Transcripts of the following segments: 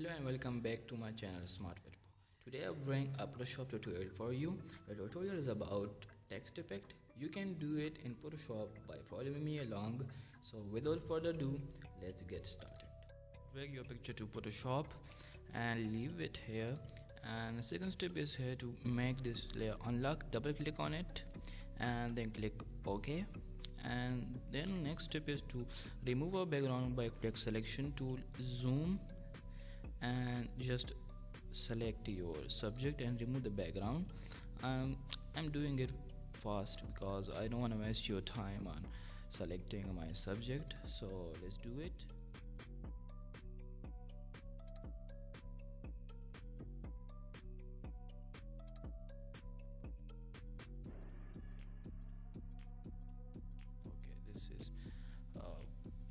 Hello and welcome back to my channel Smart Video. Today I bring a Photoshop tutorial for you. The tutorial is about text effect. You can do it in Photoshop by following me along. So without further ado, let's get started. Drag your picture to Photoshop and leave it here. And the second step is here to make this layer unlock. Double click on it and then click OK. And then next step is to remove our background by click selection tool, zoom, and just select your subject and remove the background. I'm doing it fast because I don't want to waste your time on selecting my subject, so let's do it. Okay, this is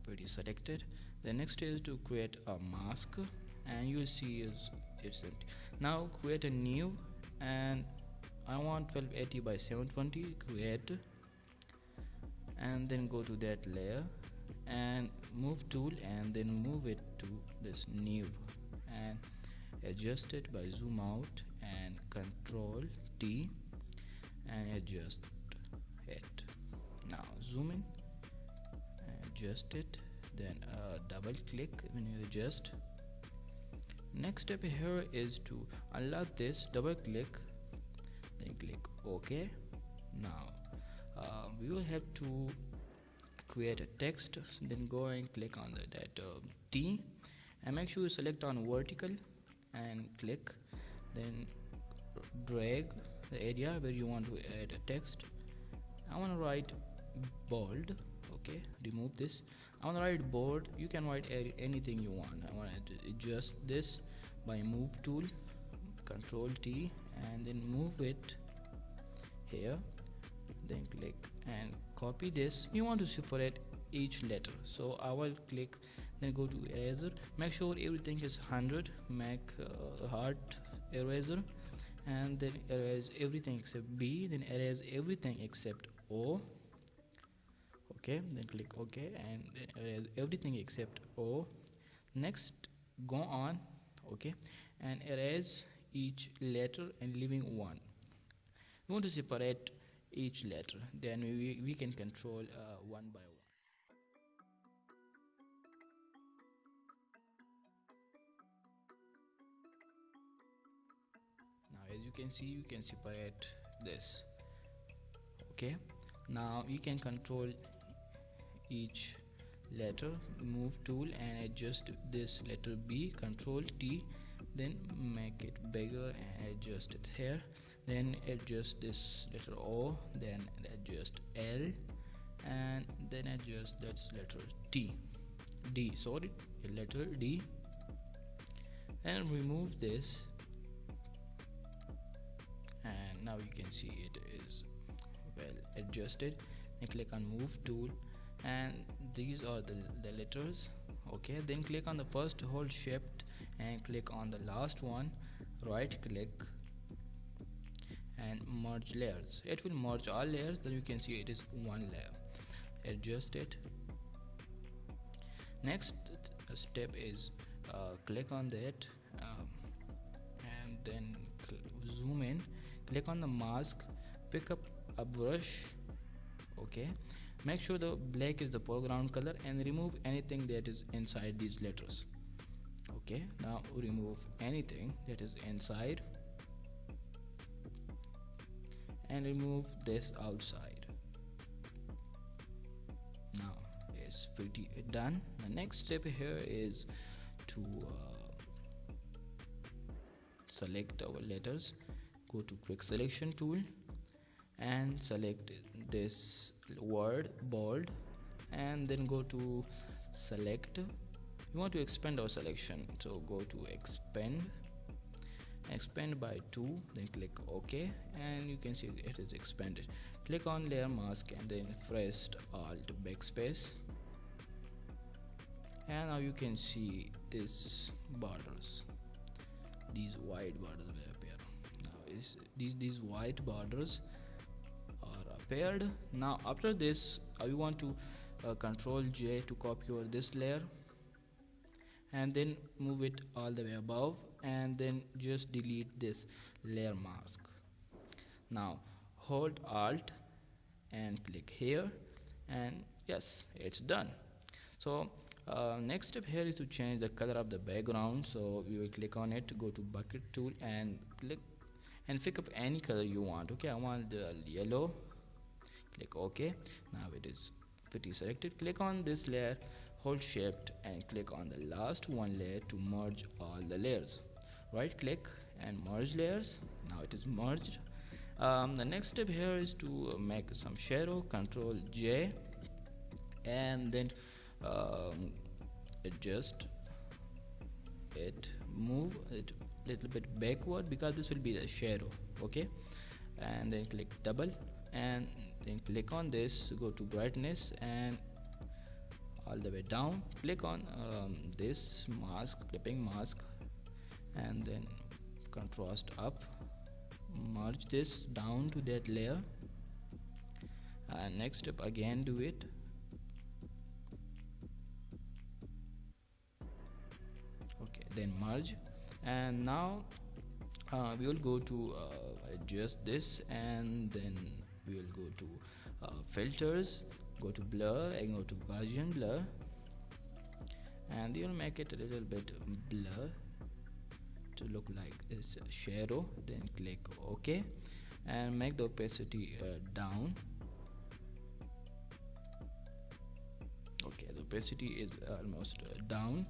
pretty selected. The next is to create a mask, and you will see it's empty. Now create a new, and I want 1280 by 720. Create, and then go to that layer and move tool, and then move it to this new and adjust it by zoom out and control T and adjust it. Now zoom in, adjust it, then double click when you adjust. Next step here is to unlock this. Double click, then click OK. Now we will have to create a text. Then go and click on that T and make sure you select on vertical and click, then drag the area where you want to add a text. I want to write bold. Okay, remove this. I want to write bold. You can write anything you want. I want to adjust this by move tool, control T, and then move it here, then click and copy this. You want to separate each letter, so I will click, then go to eraser. Make sure everything is 100. Make heart eraser, and then erase everything except B, then erase everything except O. Okay, then click OK, and then erase everything except O. Next, go on, okay, and erase each letter and leaving one. We want to separate each letter, then we can control one by one. Now as you can see, you can separate this. Okay, now you can control each letter, move tool, and adjust this letter B, control T, then make it bigger and adjust it here, then adjust this letter O, then adjust L, and then adjust that letter letter D, and remove this, and now you can see it is well adjusted. Then click on move tool, and these are the letters. Okay, then click on the first, hold shift and click on the last one, right click and merge layers. It will merge all layers. Then you can see it is one layer. Adjust it. Next step is click on that and then zoom in, click on the mask, pick up a brush. Okay, make sure the black is the foreground color and remove anything that is inside these letters. Okay, now remove anything that is inside and remove this outside. Now it's pretty done. The next step here is to select our letters. Go to quick selection tool and select this word bold, and then go to select. You want to expand our selection, so go to expand by 2, then click OK, and you can see it is expanded. Click on layer mask and then press Alt backspace, and now you can see this borders, these white borders will appear. Now these white borders are appeared. Now after this we want to control J to copy over this layer, and then move it all the way above, and then just delete this layer mask. Now hold alt and click here, and yes, it's done. So next step here is to change the color of the background. So we will click on it, go to bucket tool and click and pick up any color you want. Okay, I want the yellow. Click OK. Now it is pretty selected. Click on this layer, hold shift and click on the last one layer to merge all the layers. Right click and merge layers. Now it is merged. The next step here is to make some shadow. Control J, and then adjust it, move it little bit backward because this will be the shadow. Okay, and then click double and then click on this, go to brightness and all the way down, click on this mask, clipping mask, and then contrast up, merge this down to that layer, and next step again do it. Okay, then merge, and now we will go to adjust this, and then we will go to filters, go to blur and go to Gaussian blur, and you will make it a little bit blur to look like this shadow. Then click OK and make the opacity down. Okay, the opacity is almost down.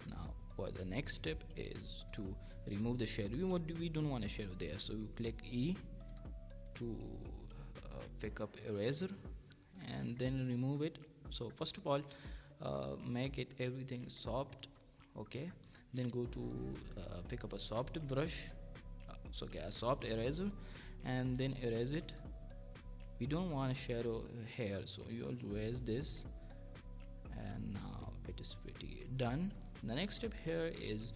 Now what the next step is to remove the shadow. We don't want a shadow there, so you click E to pick up eraser and then remove it. So first of all make it everything soft. Okay, then go to pick up a soft brush, so get a soft eraser and then erase it. We don't want a shadow here, so you will erase this, and now it is pretty done. The next step here is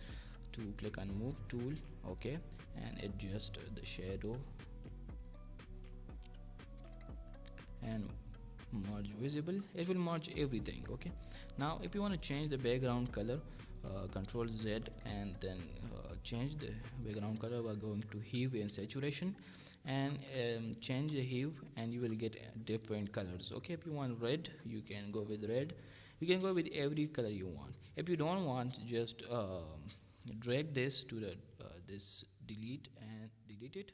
to click on move tool, okay, and adjust the shadow and merge visible. It will merge everything. Okay, now if you want to change the background color, control Z and then change the background color by going to hue and saturation, and change the hue and you will get different colors. Okay, if you want red, you can go with red. You can go with every color you want. If you don't want, just drag this to the this delete and delete it.